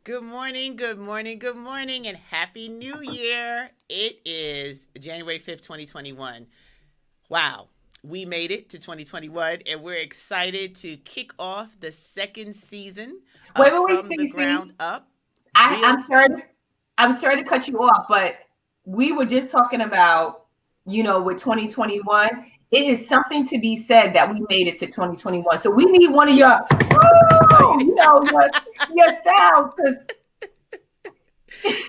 Good morning, good morning, good morning, and Happy New Year. It is January 5th, 2021. Wow, we made it to 2021, and we're excited to kick off the second season Wait, of wait, wait, From the Stacey. Ground Up. I, Real. I'm sorry. I'm sorry to cut you off, but we were just talking about, with 2021. It is something to be said that we made it to 2021. So we need one of your, Oh, you, your sounds, because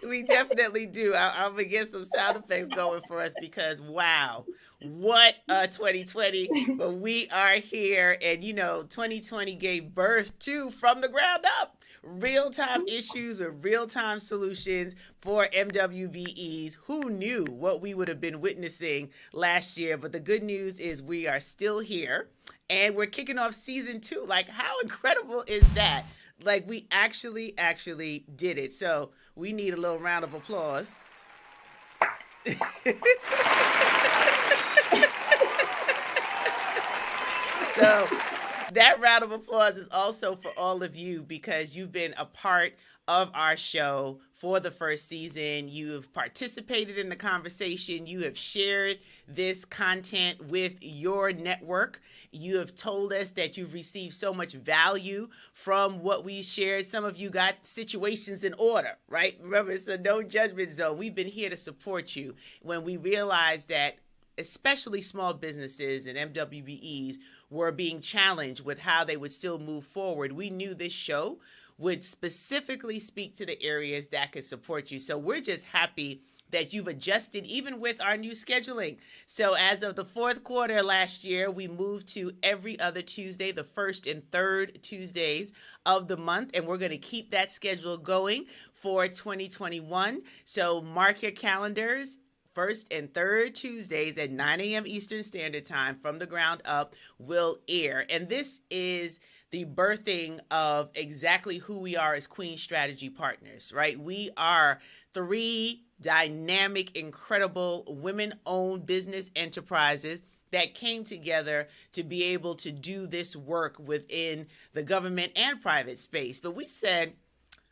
we definitely do. I'm gonna get some sound effects going for us because wow, what a 2020! But we are here, and 2020 gave birth to From the Ground Up. Real time issues with real time solutions for MWBEs. Who knew what we would have been witnessing last year? But the good news is we are still here and we're kicking off season two. Like, how incredible is that? Like, we actually did it. So we need a little round of applause. So that round of applause is also for all of you because you've been a part of our show for the first season. You have participated in the conversation. You have shared this content with your network. You have told us that you've received so much value from what we shared. Some of you got situations in order, right? Remember, it's a no judgment zone. We've been here to support you when we realized that especially small businesses and MWBEs were being challenged with how they would still move forward. We knew this show would specifically speak to the areas that could support you. So we're just happy that you've adjusted even with our new scheduling. So as of the fourth quarter last year, we moved to every other Tuesday, the first and third Tuesdays of the month, and we're going to keep that schedule going for 2021. So mark your calendars. First and third Tuesdays at 9 a.m. Eastern Standard Time From the Ground Up will air. And this is the birthing of exactly who we are as Queen Strategy Partners, right? We are three dynamic, incredible women-owned business enterprises that came together to be able to do this work within the government and private space. But we said,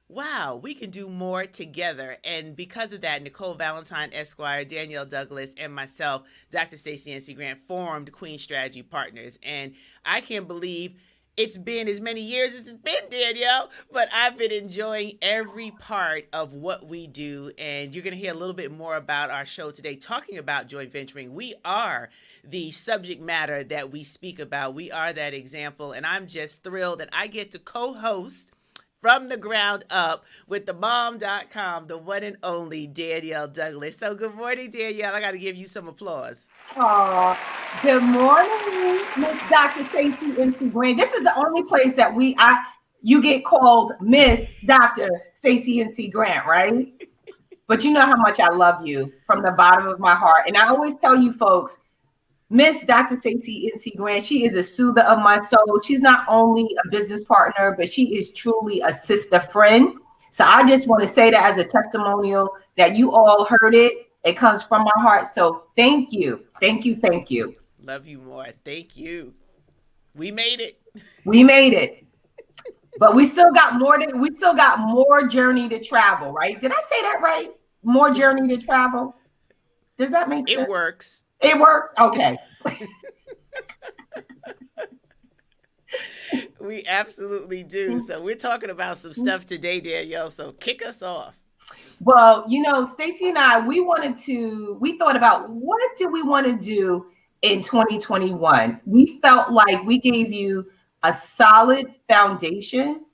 wow, we can do more together. And because of that, Nicole Valentine Esquire, Danielle Douglas, and myself, Dr. Stacey NC Grant, formed Queen Strategy Partners. And I can't believe it's been as many years as it's been, Danielle, but I've been enjoying every part of what we do. And you're going to hear a little bit more about our show today, talking about joint venturing. We are the subject matter that we speak about. We are that example. And I'm just thrilled that I get to co-host From the Ground Up with the bomb.com, the one and only Danielle Douglas. So good morning, Danielle. I got to give you some applause. oh, good morning, Miss Dr. Stacey NC Grant. This is the only place that you get called Miss Dr. Stacey NC Grant, right? But you know how much I love you from the bottom of my heart. And I always tell you folks, Miss Dr. Stacey NC Grant, she is a soother of my soul. She's not only a business partner, but she is truly a sister friend. So I just want to say that as a testimonial that you all heard it. It comes from my heart. So thank you. Thank you. Thank you. Love you more. Thank you. We made it. We made it. But we still got more journey to travel, right? Did I say that right? More journey to travel. Does that make It sense? works. It worked? Okay. We absolutely do. So we're talking about some stuff today, Danielle. So kick us off. Well, Stacey and I, we thought about what do we want to do in 2021? We felt like we gave you a solid foundation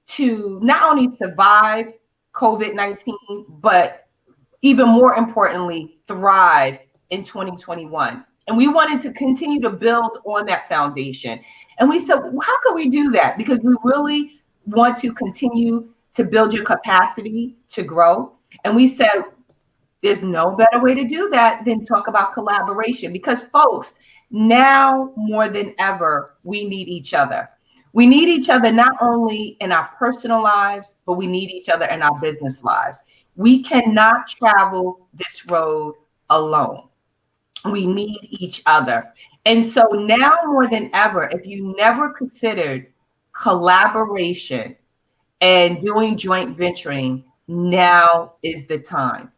to not only survive COVID-19, but even more importantly, thrive in 2021. And we wanted to continue to build on that foundation. And we said, well, how could we do that? Because we really want to continue to build your capacity to grow. And we said, there's no better way to do that than talk about collaboration because, folks, now more than ever, we need each other. We need each other not only in our personal lives, but we need each other in our business lives. We cannot travel this road alone. We need each other. And so now more than ever, if you never considered collaboration and doing joint venturing, now is the time.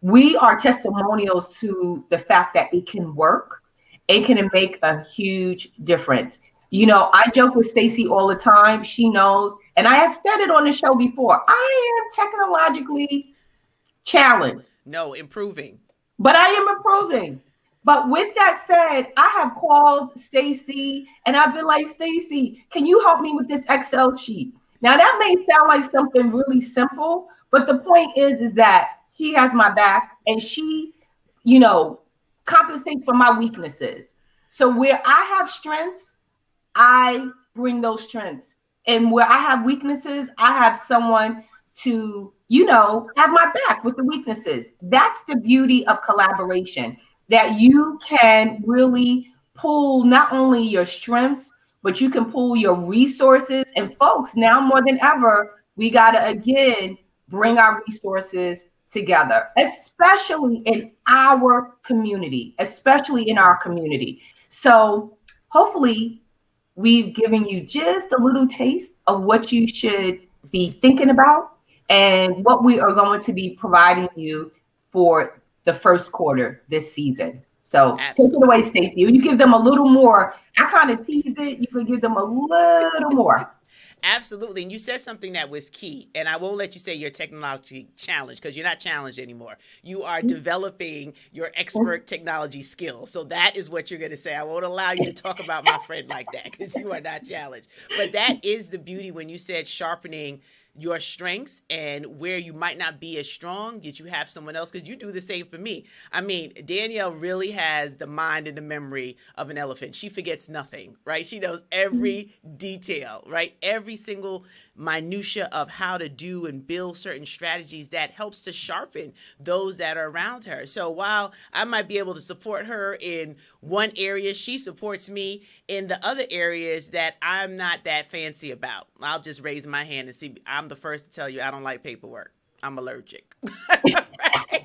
We are testimonials to the fact that it can work. It can make a huge difference. You know, I joke with Stacy all the time. She knows, and I have said it on the show before. I am technologically challenged, No, improving. but I am improving. But with that said, I have called Stacy and I've been like, Stacy, can you help me with this Excel sheet? Now that may sound like something really simple, but the point is that she has my back and she, you know, compensates for my weaknesses. So where I have strengths, I bring those strengths. And where I have weaknesses, I have someone to, you know, have my back with the weaknesses. That's the beauty of collaboration, that you can really pull not only your strengths, but you can pull your resources. And folks, now more than ever, we got to again bring our resources together, especially in our community, especially in our community. So hopefully we've given you just a little taste of what you should be thinking about and what we are going to be providing you for the first quarter this season. So take it away, Absolutely. Stacey. You give them a little more. I kind of teased it. You could give them a little more. Absolutely. And you said something that was key. And I won't let you say you're technology challenged because you're not challenged anymore. You are developing your expert technology skills. So that is what you're going to say. I won't allow you to talk about my friend like that because you are not challenged. But that is the beauty when you said sharpening your strengths and where you might not be as strong, that you have someone else, because you do the same for me. I mean, Danielle really has the mind and the memory of an elephant. She forgets nothing, right? She knows every detail, right? Every single minutia of how to do and build certain strategies that helps to sharpen those that are around her. So while I might be able to support her in one area, she supports me in the other areas that I'm not that fancy about. I'll just raise my hand and see. I'm the first to tell you I don't like paperwork. I'm allergic. Right?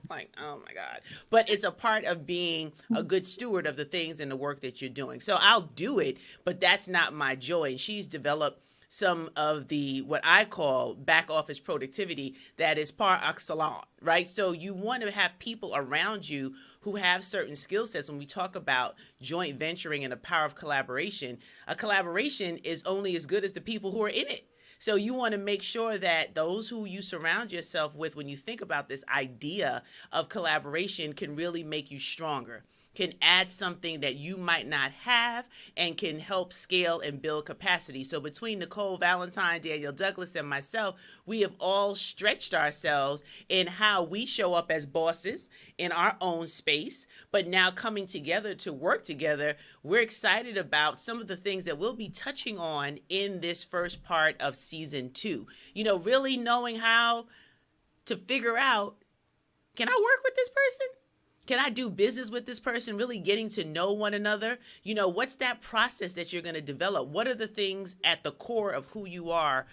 Like, oh my God. But it's a part of being a good steward of the things and the work that you're doing. So I'll do it, but that's not my joy. And she's developed some of the what I call back office productivity that is par excellence, right? So you want to have people around you who have certain skill sets. When we talk about joint venturing and the power of collaboration, a collaboration is only as good as the people who are in it. So you want to make sure that those who you surround yourself with, when you think about this idea of collaboration, can really make you stronger, can add something that you might not have, and can help scale and build capacity. So between Nicole Valentine, Daniel Douglas, and myself, we have all stretched ourselves in how we show up as bosses in our own space, but now coming together to work together, we're excited about some of the things that we'll be touching on in this first part of season 2. You know, really knowing how to figure out, can I work with this person? Can I do business with this person? Really getting to know one another. You know, what's that process that you're going to develop? What are the things at the core of who you are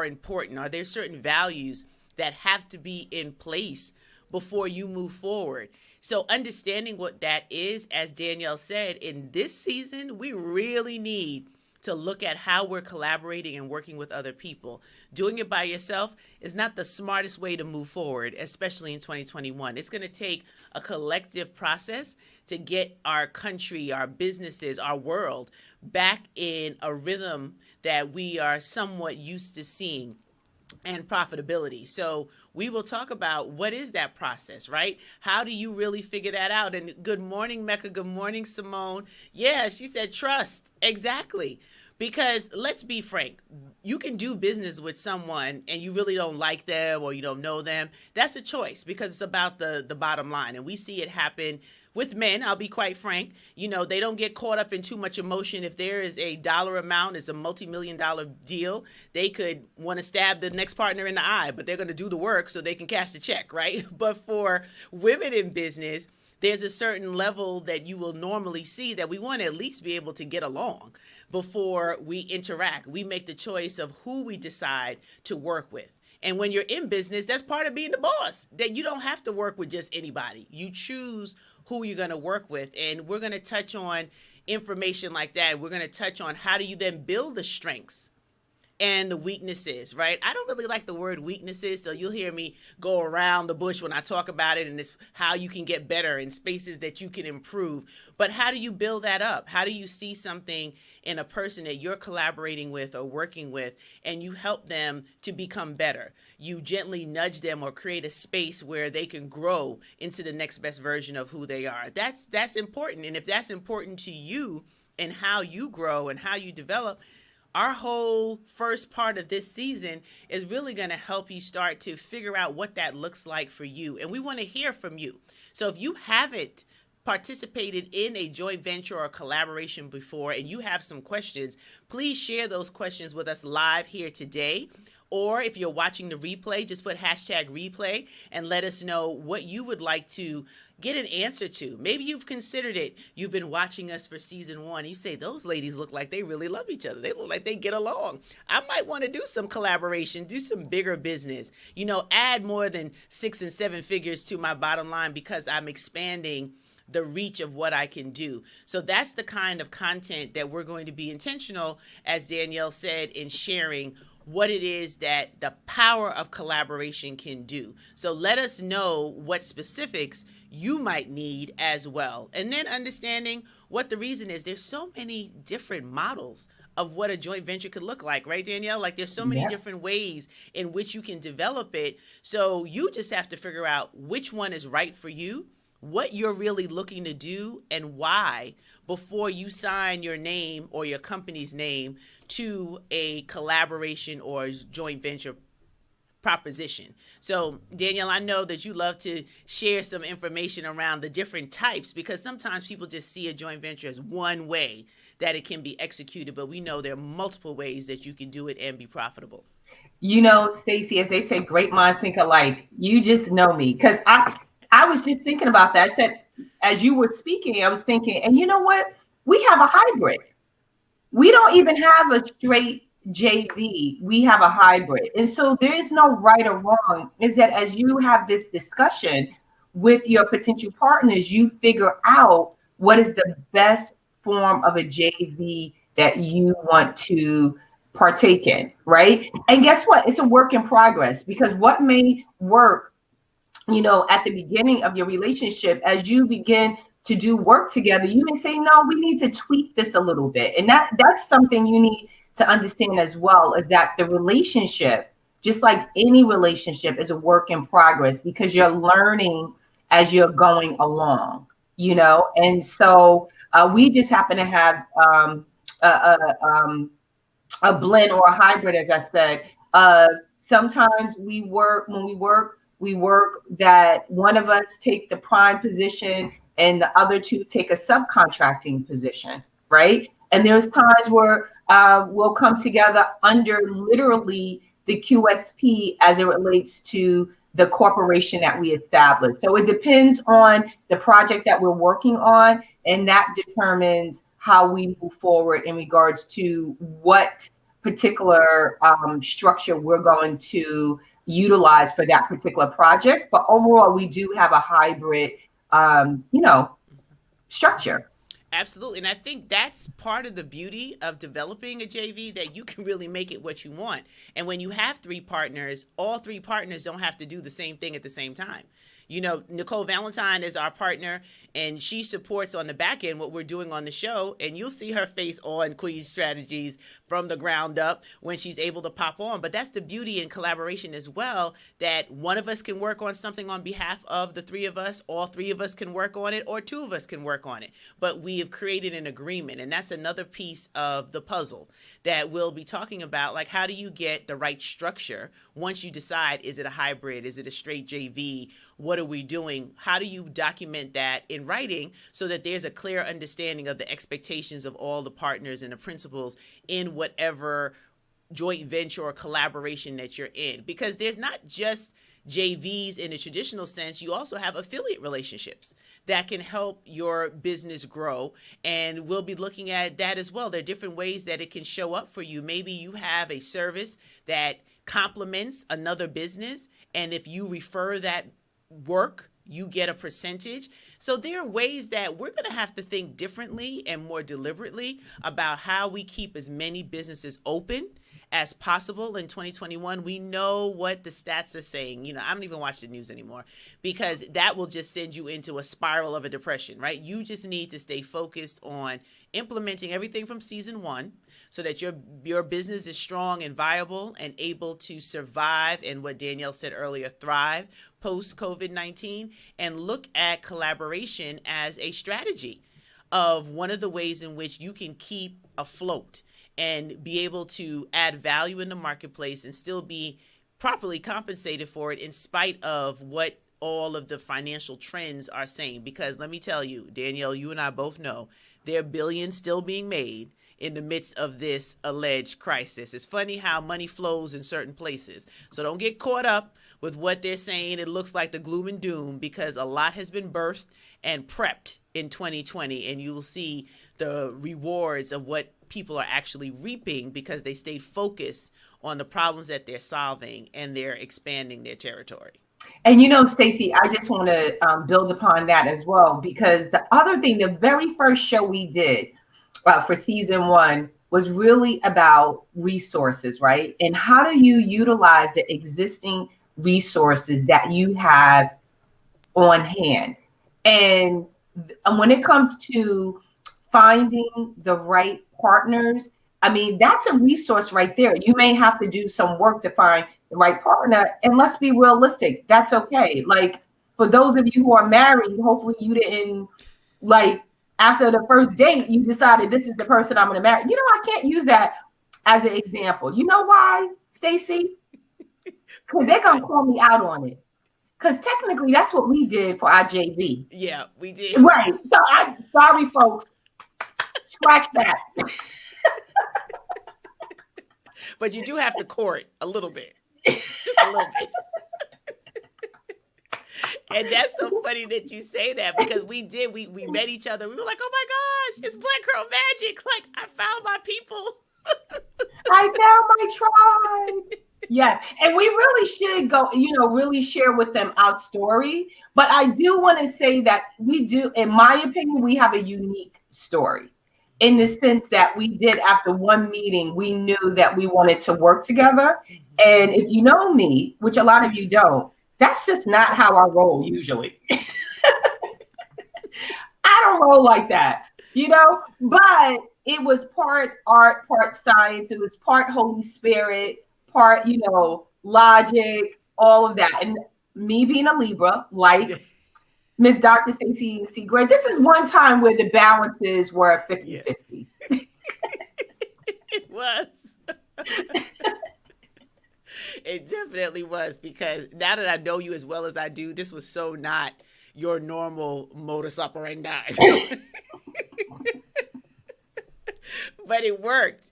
important? Are there certain values that have to be in place before you move forward? So understanding what that is, as Danielle said, in this season, we really need to look at how we're collaborating and working with other people. Doing it by yourself is not the smartest way to move forward, especially in 2021. It's going to take a collective process to get our country, our businesses, our world back in a rhythm that we are somewhat used to seeing, and profitability. So we will talk about what is that process, right? How do you really figure that out? And good morning, Mecca. Good morning, Simone. Yeah, she said trust. Exactly. Because let's be frank, you can do business with someone and you really don't like them or you don't know them. That's a choice because it's about the bottom line. And we see it happen with men. I'll be quite frank. You know, they don't get caught up in too much emotion. If there is a dollar amount, it's a multi-million-dollar deal, they could want to stab the next partner in the eye, but they're going to do the work so they can cash the check, right? But for women in business, there's a certain level that you will normally see that we want to at least be able to get along before we interact. We make the choice of who we decide to work with. And when you're in business, that's part of being the boss, that you don't have to work with just anybody. You choose who you're going to work with. And we're going to touch on information like that. We're going to touch on how do you then build the strengths and the weaknesses, right? I don't really like the word weaknesses, so you'll hear me go around the bush when I talk about it, and it's how you can get better and spaces that you can improve. But how do you build that up? How do you see something in a person that you're collaborating with or working with, and you help them to become better? You gently nudge them or create a space where they can grow into the next best version of who they are. That's important. And if that's important to you and how you grow and how you develop, our whole first part of this season is really going to help you start to figure out what that looks like for you. And we want to hear from you. So if you haven't participated in a joint venture or collaboration before and you have some questions, please share those questions with us live here today. Or if you're watching the replay, just put hashtag replay and let us know what you would like to get an answer to. Maybe you've considered it. You've been watching us for season 1. You say, those ladies look like they really love each other. They look like they get along. I might want to do some collaboration, do some bigger business, add more than 6 and 7 figures to my bottom line because I'm expanding the reach of what I can do. So that's the kind of content that we're going to be intentional, as Danielle said, in sharing what it is that the power of collaboration can do. So let us know what specifics you might need as well. And then understanding what the reason is. There's so many different models of what a joint venture could look like, right, Danielle? Like there's so many different ways in which you can develop it. So you just have to figure out which one is right for you, what you're really looking to do, and why before you sign your name or your company's name to a collaboration or joint venture proposition. So Danielle, I know that you love to share some information around the different types, because sometimes people just see a joint venture as one way that it can be executed, but we know there are multiple ways that you can do it and be profitable. Stacey, as they say, great minds think alike. You just know me, because I was just thinking about that. I said, as you were speaking, I was thinking, and you know what? We have a hybrid. We don't even have a straight JV. We have a hybrid. And so there is no right or wrong. Is that as you have this discussion with your potential partners, you figure out what is the best form of a JV that you want to partake in, right? And guess what? It's a work in progress, because what may work at the beginning of your relationship, as you begin to do work together, you may say, no, we need to tweak this a little bit. And that's something you need to understand as well, is that the relationship, just like any relationship, is a work in progress, because you're learning as you're going along, And so we just happen to have a blend or a hybrid, as I said. Sometimes when we work that one of us take the prime position and the other two take a subcontracting position, right? And there's times where we'll come together under literally the QSP as it relates to the corporation that we established. So it depends on the project that we're working on, and that determines how we move forward in regards to what particular structure we're going to utilize for that particular project. But overall, we do have a hybrid, structure. Absolutely. And I think that's part of the beauty of developing a JV, that you can really make it what you want. And when you have 3 partners, all 3 partners don't have to do the same thing at the same time. Nicole Valentine is our partner, and she supports on the back end what we're doing on the show. And you'll see her face on Queen's Strategies from the ground up when she's able to pop on. But that's the beauty in collaboration as well, that one of us can work on something on behalf of the 3 of us, all 3 of us can work on it, or 2 of us can work on it. But we have created an agreement, and that's another piece of the puzzle that we'll be talking about. Like, how do you get the right structure once you decide, is it a hybrid? Is it a straight JV? What are we doing? How do you document that in writing so that there's a clear understanding of the expectations of all the partners and the principals in whatever joint venture or collaboration that you're in? Because there's not just JVs in a traditional sense. You also have affiliate relationships that can help your business grow. And we'll be looking at that as well. There are different ways that it can show up for you. Maybe you have a service that complements another business, and if you refer that work, you get a percentage. So there are ways that we're going to have to think differently and more deliberately about how we keep as many businesses open as possible in 2021. We know what the stats are saying. I don't even watch the news anymore because that will just send you into a spiral of a depression, right? You just need to stay focused on implementing everything from season 1 so that your business is strong and viable and able to survive and, what Danielle said earlier, thrive post COVID-19, and look at collaboration as a strategy of one of the ways in which you can keep afloat and be able to add value in the marketplace and still be properly compensated for it in spite of what all of the financial trends are saying. Because let me tell you, Danielle, you and I both know there are billions still being made in the midst of this alleged crisis. It's funny how money flows in certain places. So don't get caught up with what they're saying. It looks like the gloom and doom, because a lot has been birthed and prepped in 2020, and you will see the rewards of what people are actually reaping because they stayed focused on the problems that they're solving and they're expanding their territory. And Stacey, I just want to build upon that as well, because the other thing, the very first show we did for season 1 was really about resources, right? And how do you utilize the existing resources that you have on hand? And when it comes to finding the right partners, I mean, that's a resource right there. You may have to do some work to find the right partner. And let's be realistic, that's okay. Like, for those of you who are married, hopefully you didn't, like, after the first date, you decided this is the person I'm going to marry. I can't use that as an example. You know why, Stacey? Because they're going to call me out on it. Because technically, that's what we did for our JV. Yeah, we did. Right. So sorry, folks. Scratch that. But you do have to court a little bit. Just a little bit. And that's so funny that you say that, because we met each other. We were like, oh my gosh, it's Black Girl Magic. Like, I found my people. I found my tribe. Yes. And we really should go, really share with them our story. But I do want to say that we do, in my opinion, we have a unique story in the sense that we did, after one meeting, we knew that we wanted to work together. And if you know me, which a lot of you don't, that's just not how I roll usually. I don't roll like that, but it was part art, part science. It was part Holy Spirit, part, logic, all of that. And me being a Libra, like Miss Dr. Stacey C. Gray, this is one time where the balances were 50-50. It was. It definitely was, because now that I know you as well as I do, this was so not your normal modus operandi. But it worked,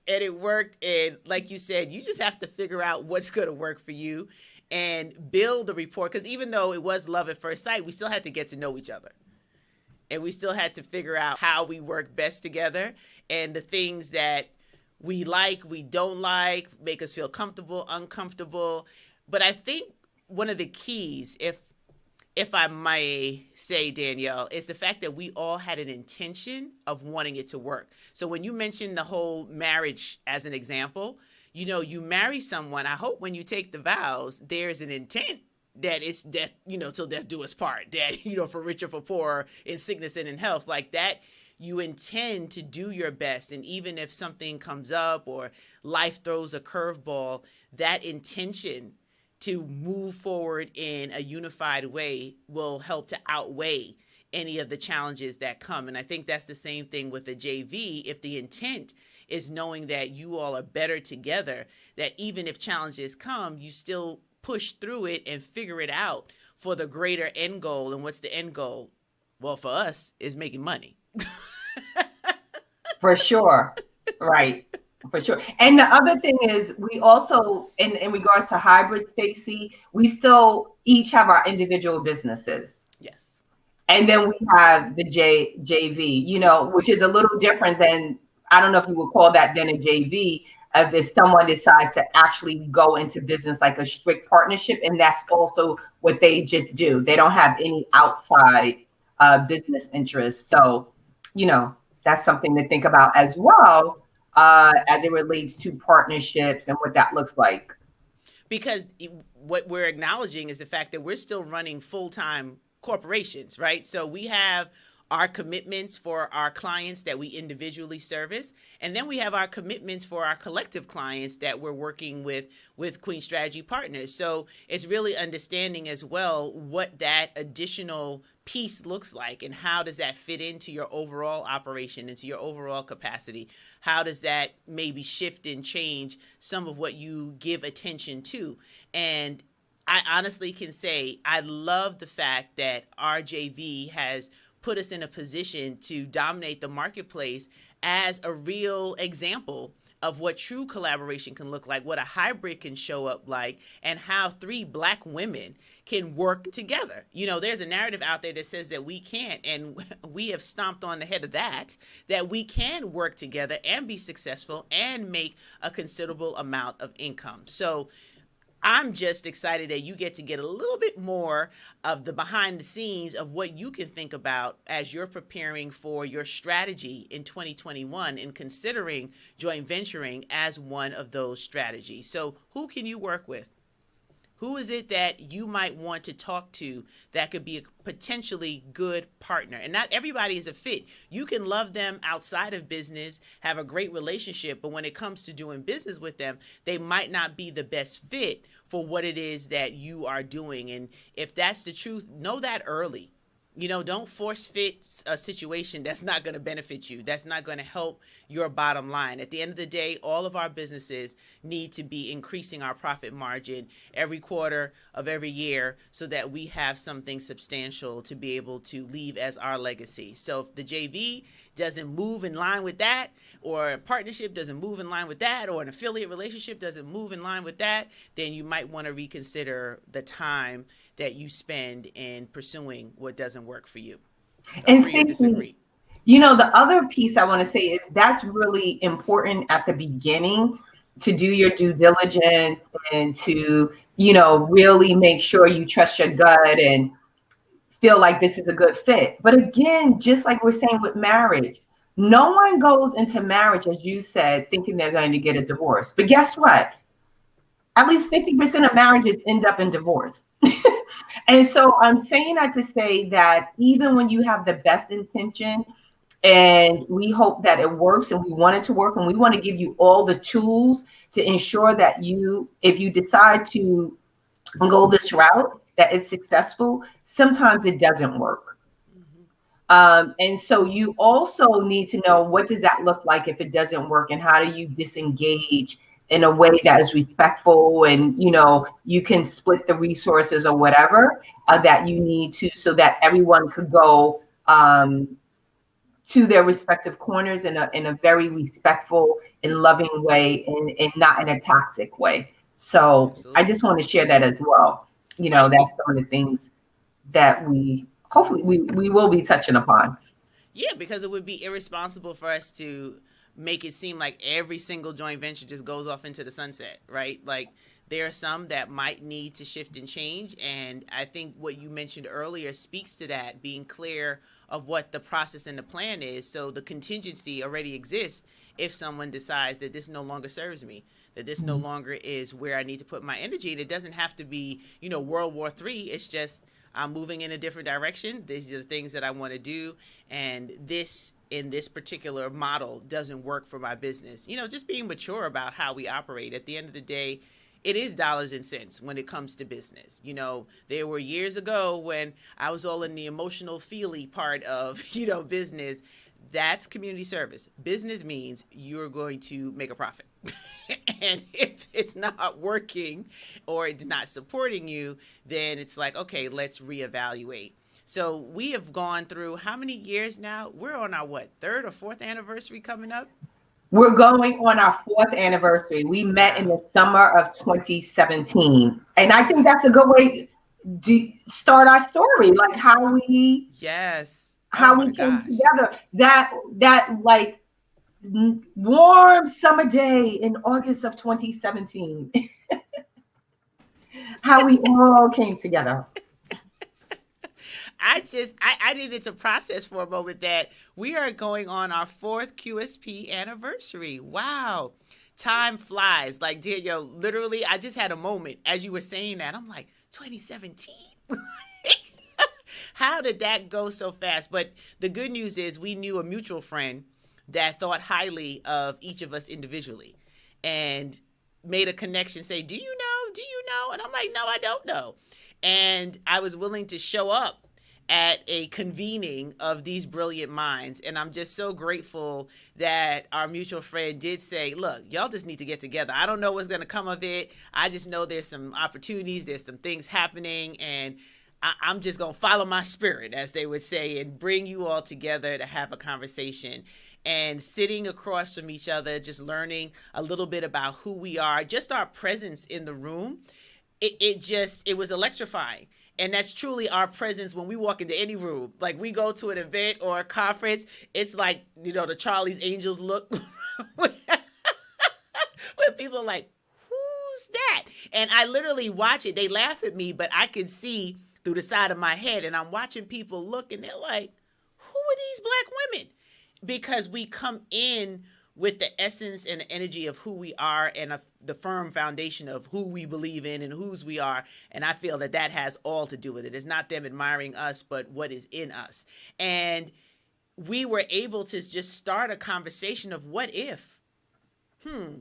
and like you said, you just have to figure out what's going to work for you and build a rapport, because even though it was love at first sight, we still had to get to know each other, and we still had to figure out how we work best together, and the things that we like, we don't like, make us feel comfortable, uncomfortable. But I think one of the keys, if I may say, Danielle, is the fact that we all had an intention of wanting it to work. So when you mentioned the whole marriage as an example, you marry someone, I hope when you take the vows, there's an intent that it's death, till death do us part, that, for richer, for poorer, in sickness and in health, like that. You intend to do your best. And even if something comes up or life throws a curveball, that intention to move forward in a unified way will help to outweigh any of the challenges that come. And I think that's the same thing with the JV. If the intent is knowing that you all are better together, that even if challenges come, you still push through it and figure it out for the greater end goal. And what's the end goal? Well, for us, is making money. For sure. Right. For sure. And the other thing is, we also, in regards to hybrid, Stacey, we still each have our individual businesses. Yes. And then we have the JV, which is a little different than, I don't know if you would call that then a JV, if someone decides to actually go into business like a strict partnership. And that's also what they just do. They don't have any outside business interests. So, that's something to think about as well. as it relates to partnerships and what that looks like. Because what we're acknowledging is the fact that we're still running full-time corporations, right? So we have our commitments for our clients that we individually service, and then we have our commitments for our collective clients that we're working with Queen Strategy Partners. So it's really understanding as well what that additional piece looks like and how does that fit into your overall operation, into your overall capacity. How does that maybe shift and change some of what you give attention to? And I honestly can say I love the fact that RJV has put us in a position to dominate the marketplace as a real example of what true collaboration can look like, what a hybrid can show up like, and how 3 Black women can work together. You know, there's a narrative out there that says that we can't, and we have stomped on the head of that we can work together and be successful and make a considerable amount of income. So I'm just excited that you get to get a little bit more of the behind the scenes of what you can think about as you're preparing for your strategy in 2021 and considering joint venturing as one of those strategies. So who can you work with? Who is it that you might want to talk to that could be a potentially good partner? And not everybody is a fit. You can love them outside of business, have a great relationship, but when it comes to doing business with them, they might not be the best fit for what it is that you are doing. And if that's the truth, know that early. You know, don't force fit a situation that's not going to benefit you, that's not going to help your bottom line. At the end of the day, all of our businesses need to be increasing our profit margin every quarter of every year so that we have something substantial to be able to leave as our legacy. So if the JV doesn't move in line with that, or a partnership doesn't move in line with that, or an affiliate relationship doesn't move in line with that, then you might want to reconsider the time that you spend in pursuing what doesn't work for you. And Agree or disagree? You know, the other piece I want to say is that's really important at the beginning, to do your due diligence and to, you know, really make sure you trust your gut and feel like this is a good fit. But again, just like we're saying with marriage, no one goes into marriage, as you said, thinking they're going to get a divorce. But guess what? At least 50% of marriages end up in divorce. And so I'm saying that to say that even when you have the best intention and we hope that it works and we want it to work and we want to give you all the tools to ensure that you, if you decide to go this route, that it's successful, sometimes it doesn't work. And so you also need to know, what does that look like if it doesn't work, and how do you disengage in a way that is respectful, and you know, you can split the resources or whatever that you need to, so that everyone could go to their respective corners in a very respectful and loving way, and not in a toxic way. So Absolutely. I just want to share that as well. You know, that's some of the things that we hopefully we will be touching upon. Yeah, because it would be irresponsible for us to make it seem like every single joint venture just goes off into the sunset, right? Like, there are some that might need to shift and change. And I think what you mentioned earlier speaks to that, being clear of what the process and the plan is. So the contingency already exists if someone decides that this no longer serves me, that this no longer is where I need to put my energy. And it doesn't have to be, you know, World War III. It's just, I'm moving in a different direction. These are the things that I want to do. And this, in this particular model, doesn't work for my business. You know, just being mature about how we operate. At the end of the day, it is dollars and cents when it comes to business. You know, there were years ago when I was all in the emotional feely part of, you know, business. That's community service. Business means you're going to make a profit. And if it's not working or it's not supporting you, then it's like, okay, let's reevaluate. So we have gone through how many years now? We're on our, what, 3rd or 4th anniversary coming up? We're going on our 4th anniversary. We met in the summer of 2017. And I think that's a good way to start our story, like how we came together. That like warm summer day in August of 2017. How we all came together. I needed to process for a moment that we are going on our 4th QSP anniversary. Wow. Time flies. Like, Danielle, literally, I just had a moment as you were saying that. I'm like, 2017? How did that go so fast? But the good news is we knew a mutual friend that thought highly of each of us individually and made a connection, say, do you know? Do you know? And I'm like, no, I don't know. And I was willing to show up at a convening of these brilliant minds. And I'm just so grateful that our mutual friend did say, look, y'all just need to get together. I don't know what's going to come of it. I just know there's some opportunities, there's some things happening, and I'm just going to follow my spirit, as they would say, and bring you all together to have a conversation. And sitting across from each other, just learning a little bit about who we are, just our presence in the room, it was electrifying. And that's truly our presence when we walk into any room. Like, we go to an event or a conference, it's like, the Charlie's Angels look when people are like, who's that? And I literally watch it. They laugh at me, but I can see through the side of my head, and I'm watching people look, and they're like, who are these Black women? Because we come in with the essence and the energy of who we are, and the firm foundation of who we believe in and whose we are. And I feel that has all to do with it. It's not them admiring us, but what is in us. And we were able to just start a conversation of what if,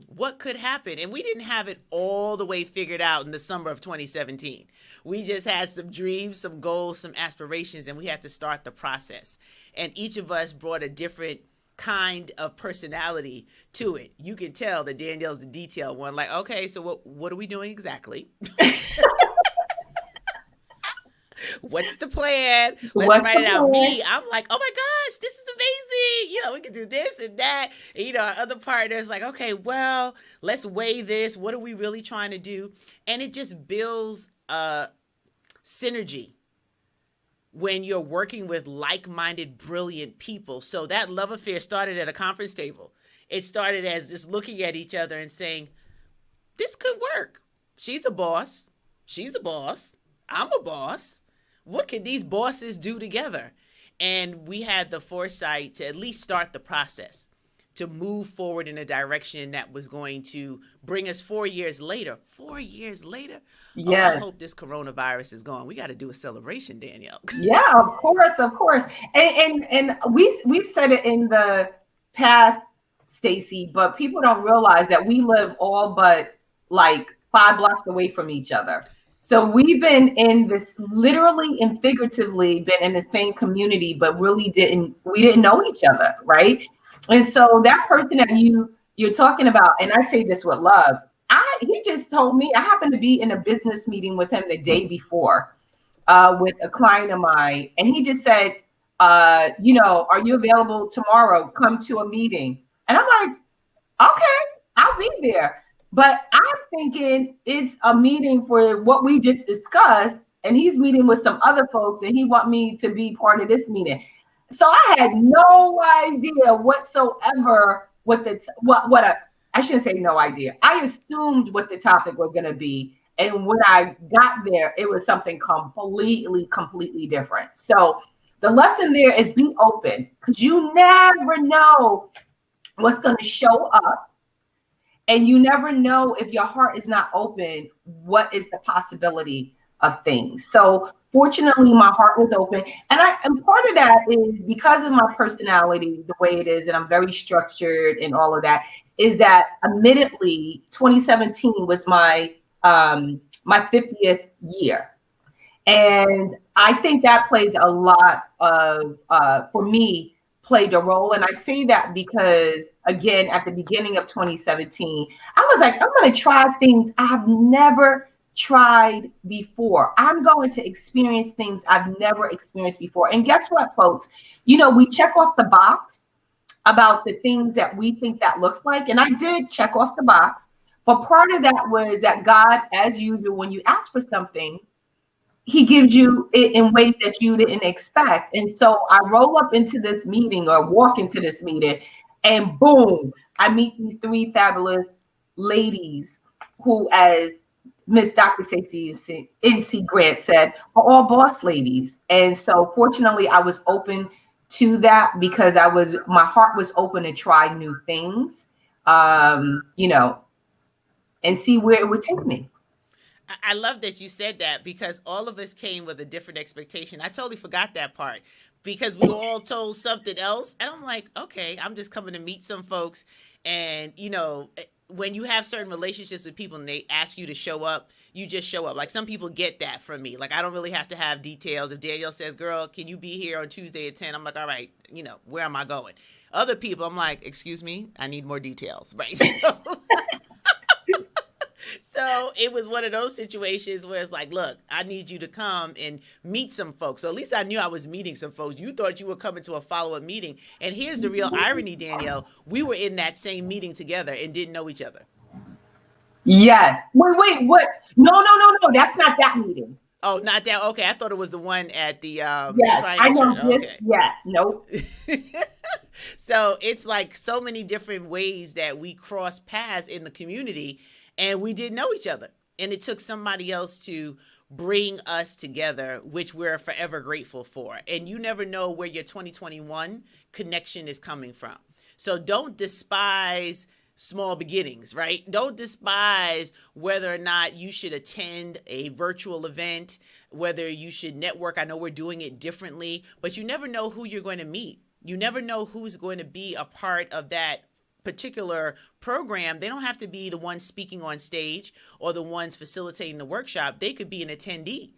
what could happen? And we didn't have it all the way figured out in the summer of 2017. We just had some dreams, some goals, some aspirations, and we had to start the process. And each of us brought a different kind of personality to it. You can tell that Danielle's the detailed one. Like, okay, so what are we doing exactly? What's the plan? Let's write it out. Me, I'm like, oh my gosh, this is amazing. We can do this and that. And, our other partner's like, okay, well, let's weigh this. What are we really trying to do? And it just builds synergy when you're working with like-minded, brilliant people. So that love affair started at a conference table. It started as just looking at each other and saying, this could work. She's a boss. She's a boss. I'm a boss. What can these bosses do together? And we had the foresight to at least start the process, to move forward in a direction that was going to bring us 4 years later. 4 years later? Yeah. Oh, I hope this coronavirus is gone. We got to do a celebration, Danielle. Yeah, of course. And we've said it in the past, Stacey, but people don't realize that we live all but like 5 blocks away from each other. So we've been in this, literally and figuratively, been in the same community, but really we didn't know each other, right? And so that person that you're talking about, and I say this with love, he just told me, I happened to be in a business meeting with him the day before with a client of mine, and he just said, are you available tomorrow? Come to a meeting. And I'm like, okay, I'll be there. But I'm thinking it's a meeting for what we just discussed, and he's meeting with some other folks, and he want me to be part of this meeting. So I had no idea whatsoever I shouldn't say no idea. I assumed what the topic was going to be, and when I got there, it was something completely different. So the lesson there is be open, because you never know what's going to show up. And you never know, if your heart is not open, what is the possibility of things. So fortunately, my heart was open. And part of that is because of my personality, the way it is, and I'm very structured and all of that, is that admittedly, 2017 was my 50th year. And I think that played a lot of, for me, played a role. And I say that because, again, at the beginning of 2017, I was like, I'm going to try things I have never tried before. I'm going to experience things I've never experienced before. And guess what, folks? We check off the box about the things that we think that looks like. And I did check off the box. But part of that was that God, as usual, when you ask for something, he gives you it in ways that you didn't expect. And so I roll up into this meeting or walk into this meeting, and boom, I meet these 3 fabulous ladies who, as Miss Dr. Stacey NC Grant said, are all boss ladies. And so fortunately I was open to that because my heart was open to try new things, you know, and see where it would take me. I love that you said that because all of us came with a different expectation. I totally forgot that part because we were all told something else. And I'm like, okay, I'm just coming to meet some folks. And, when you have certain relationships with people and they ask you to show up, you just show up. Like some people get that from me. Like I don't really have to have details. If Danielle says, girl, can you be here on Tuesday at 10? I'm like, all right, where am I going? Other people, I'm like, excuse me, I need more details, right? So it was one of those situations where it's like, look, I need you to come and meet some folks. So at least I knew I was meeting some folks. You thought you were coming to a follow-up meeting. And here's the real irony, Danielle. We were in that same meeting together and didn't know each other. Yes. Wait, what? No. That's not that meeting. Oh, not that. Okay. I thought it was the one at the yes, Triangle I know Church. this. Okay. Yeah, nope. So it's like so many different ways that we cross paths in the community and we didn't know each other. And it took somebody else to bring us together, which we're forever grateful for. And you never know where your 2021 connection is coming from. So don't despise small beginnings, right? Don't despise whether or not you should attend a virtual event, whether you should network. I know we're doing it differently, but you never know who you're going to meet. You never know who's going to be a part of that particular program. They don't have to be the ones speaking on stage or the ones facilitating the workshop. They could be an attendee.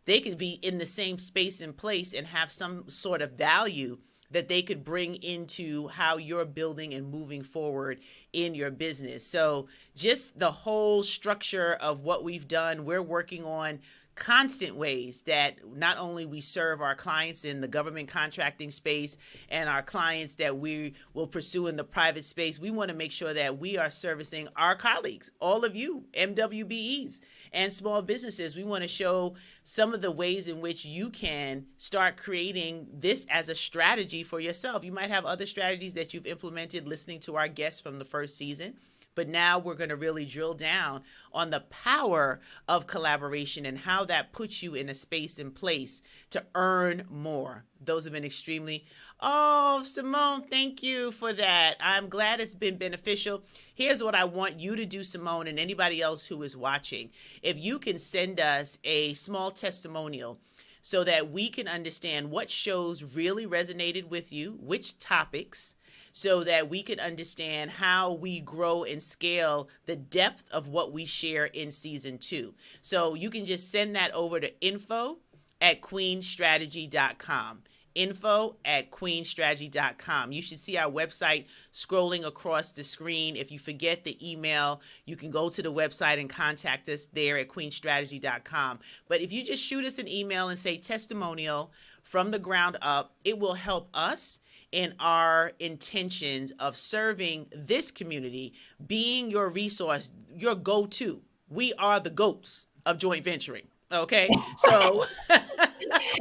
They could be in the same space and place and have some sort of value that they could bring into how you're building and moving forward in your business. So just the whole structure of what we've done, we're working on constant ways that not only we serve our clients in the government contracting space and our clients that we will pursue in the private space, we want to make sure that we are servicing our colleagues, all of you, MWBEs and small businesses. We want to show some of the ways in which you can start creating this as a strategy for yourself. You might have other strategies that you've implemented listening to our guests from the first season. But now we're going to really drill down on the power of collaboration and how that puts you in a space and place to earn more. Those have been extremely, Simone, thank you for that. I'm glad it's been beneficial. Here's what I want you to do, Simone, and anybody else who is watching. If you can send us a small testimonial so that we can understand what shows really resonated with you, which topics, so that we can understand how we grow and scale the depth of what we share in season 2. So you can just send that over to info@queenstrategy.com. info@queenstrategy.com. You should see our website scrolling across the screen. If you forget the email, you can go to the website and contact us there at queenstrategy.com. But if you just shoot us an email and say testimonial from the ground up, it will help us in our intentions of serving this community, being your resource, your go-to. We are the GOATs of joint venturing. Okay, so.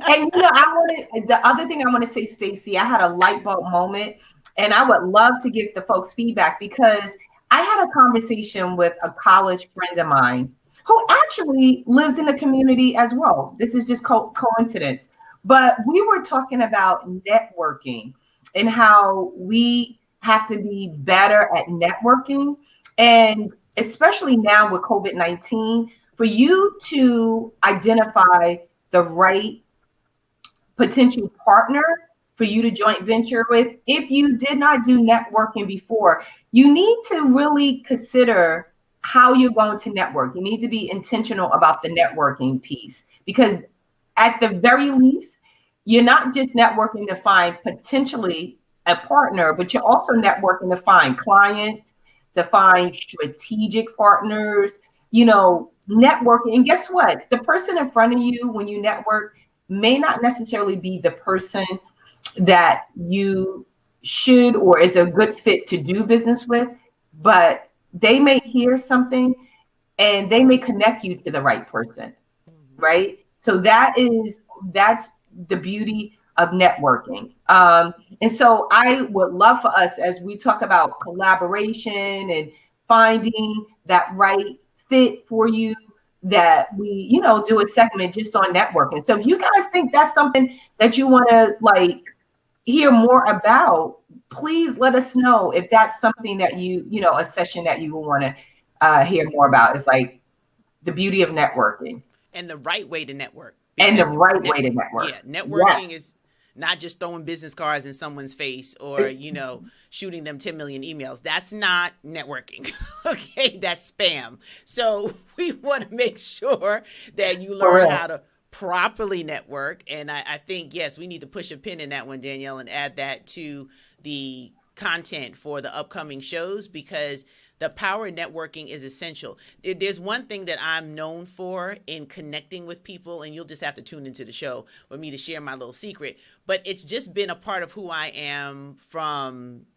And the other thing I want to say, Stacey, I had a light bulb moment, and I would love to give the folks feedback because I had a conversation with a college friend of mine who actually lives in the community as well. This is just coincidence, but we were talking about networking and how we have to be better at networking. And especially now with COVID-19, for you to identify the right potential partner for you to joint venture with, if you did not do networking before, you need to really consider how you're going to network. You need to be intentional about the networking piece, because at the very least, you're not just networking to find potentially a partner, but you're also networking to find clients, to find strategic partners, networking. And guess what? The person in front of you when you network may not necessarily be the person that you should or is a good fit to do business with, but they may hear something and they may connect you to the right person, right? So that's the beauty of networking. And so I would love for us, as we talk about collaboration and finding that right fit for you, that we, do a segment just on networking. So if you guys think that's something that you want to like hear more about, please let us know if that's something that a session that you will want to hear more about. It's like the beauty of networking And the right way to network. and the Because right way to network. networking is not just throwing business cards in someone's face or, shooting them 10 million emails. That's not networking. Okay, that's spam. So we want to make sure that you learn how to properly network. And I think, yes, we need to push a pin in that one, Danielle, and add that to the content for the upcoming shows, because the power of networking is essential. There's one thing that I'm known for in connecting with people, and you'll just have to tune into the show for me to share my little secret, but it's just been a part of who I am from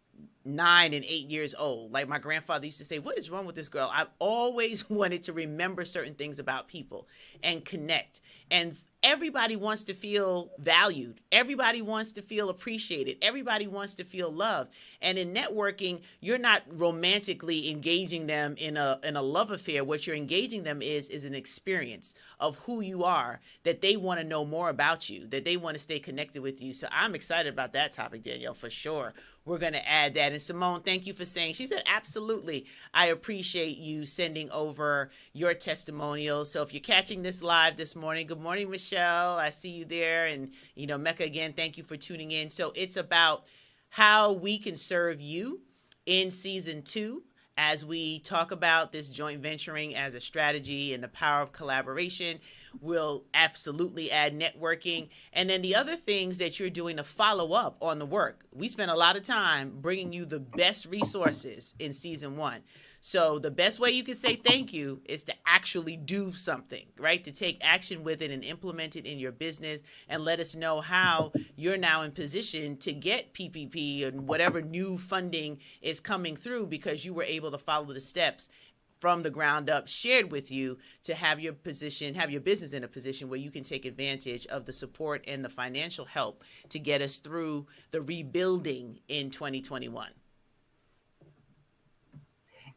9 and 8 years old. Like my grandfather used to say, what is wrong with this girl? I've always wanted to remember certain things about people and connect. And everybody wants to feel valued. Everybody wants to feel appreciated. Everybody wants to feel loved. And in networking, you're not romantically engaging them in a love affair. What you're engaging them is an experience of who you are, that they want to know more about you, that they want to stay connected with you. So I'm excited about that topic, Danielle, for sure. We're going to add that. And Simone, thank you for saying, she said, absolutely. I appreciate you sending over your testimonials. So if you're catching this live this morning, good morning, Michelle. I see you there. And, Mecca, again, thank you for tuning in. So it's about how we can serve you in season 2 as we talk about this joint venturing as a strategy and the power of collaboration. We'll absolutely add networking. And then the other things that you're doing to follow up on the work. We spent a lot of time bringing you the best resources in season 1. So the best way you can say thank you is to actually do something, right? To take action with it and implement it in your business and let us know how you're now in position to get PPP and whatever new funding is coming through, because you were able to follow the steps from the ground up shared with you to have your business in a position where you can take advantage of the support and the financial help to get us through the rebuilding in 2021.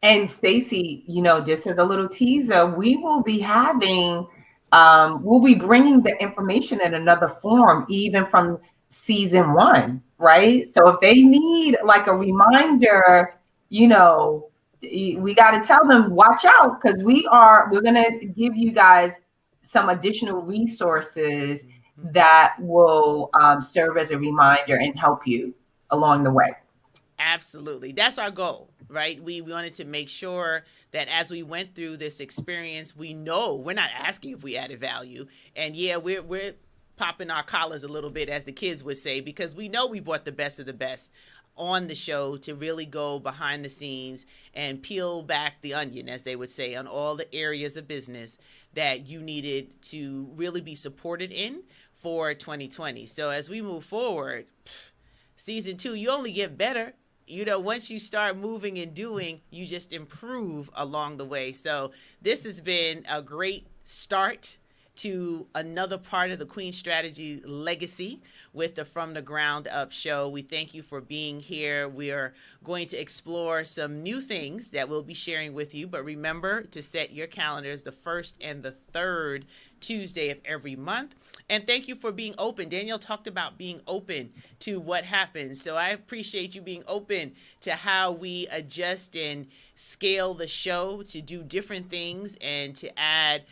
And Stacy, just as a little teaser, we will be having, we'll be bringing the information in another form, even from season 1, right? So if they need like a reminder, we got to tell them, watch out, because we're going to give you guys some additional resources that will serve as a reminder and help you along the way. Absolutely. That's our goal, right? We wanted to make sure that as we went through this experience, we know we're not asking if we added value. And yeah, we're popping our collars a little bit, as the kids would say, because we know we brought the best of the best on the show to really go behind the scenes and peel back the onion, as they would say, on all the areas of business that you needed to really be supported in for 2020. So as we move forward, season 2, you only get better. Once you start moving and doing, you just improve along the way. So this has been a great start to another part of the Queen Strategy legacy with the From the Ground Up show. We thank you for being here. We are going to explore some new things that we'll be sharing with you, but remember to set your calendars the 1st and the 3rd Tuesday of every month. And thank you for being open. Danielle talked about being open to what happens. So I appreciate you being open to how we adjust and scale the show to do different things and to add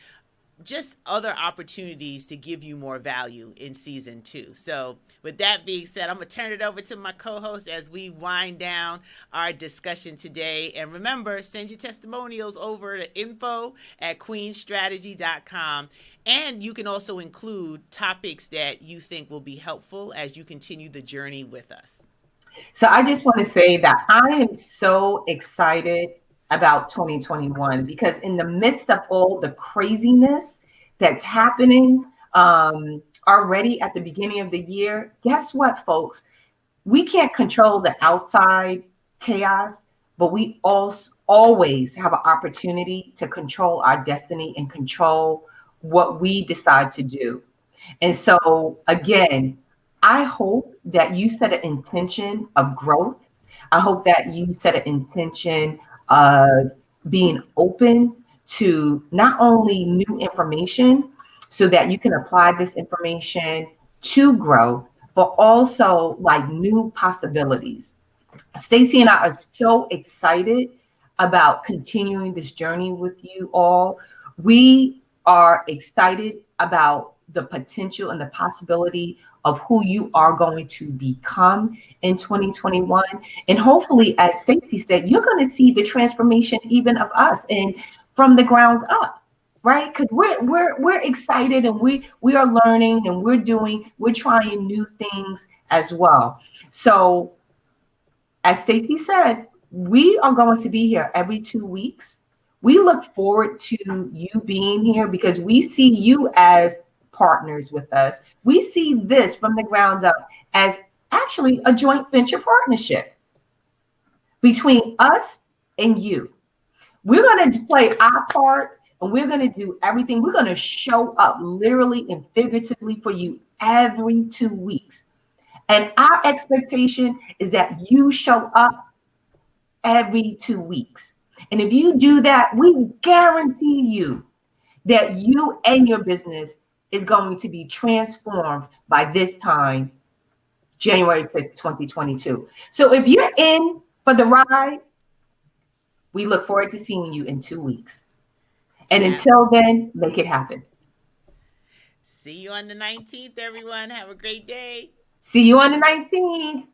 just other opportunities to give you more value in season 2. So with that being said, I'm going to turn it over to my co-host as we wind down our discussion today. And remember, send your testimonials over to info@queenstrategy.com. And you can also include topics that you think will be helpful as you continue the journey with us. So I just want to say that I am so excited about 2021, because in the midst of all the craziness that's happening already at the beginning of the year, guess what, folks? We can't control the outside chaos, but we always have an opportunity to control our destiny and control what we decide to do. And so, again, I hope that you set an intention of growth. I hope that you set an intention of being open to not only new information so that you can apply this information to grow, but also like new possibilities. Stacy and I are so excited about continuing this journey with you all. We are excited about the potential and the possibility of who you are going to become in 2021. And hopefully, as Stacy said, you're going to see the transformation even of us and from the ground up. Right, because we're excited and we are learning and we're trying new things as well. So as Stacey said, we are going to be here every 2 weeks. We look forward to you being here because we see you as partners with us. We see this from the ground up as actually a joint venture partnership between us and you. We're going to play our part and we're going to do everything. We're going to show up literally and figuratively for you every 2 weeks. And our expectation is that you show up every 2 weeks. And if you do that, we guarantee you that you and your business is going to be transformed by this time, January 5th, 2022. So if you're in for the ride, we look forward to seeing you in 2 weeks. And until then, make it happen. See you on the 19th, everyone. Have a great day. See you on the 19th.